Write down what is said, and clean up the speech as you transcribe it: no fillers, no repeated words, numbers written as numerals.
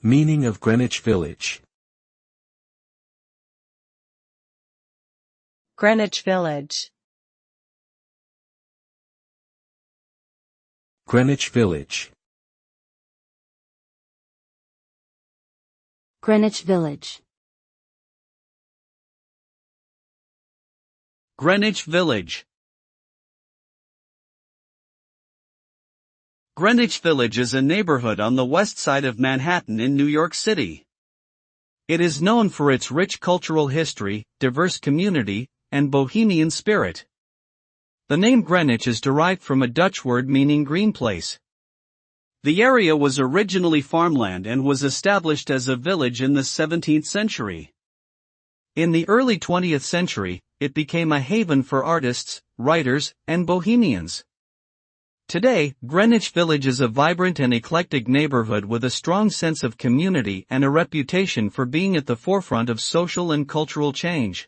Meaning of Greenwich Village. Greenwich Village. Greenwich Village. Greenwich Village. Greenwich Village. Greenwich Village is a neighborhood on the west side of Manhattan in New York City. It is known for its rich cultural history, diverse community, and bohemian spirit. The name Greenwich is derived from a Dutch word meaning green place. The area was originally farmland and was established as a village in the 17th century. In the early 20th century, it became a haven for artists, writers, and bohemians. Today, Greenwich Village is a vibrant and eclectic neighborhood with a strong sense of community and a reputation for being at the forefront of social and cultural change.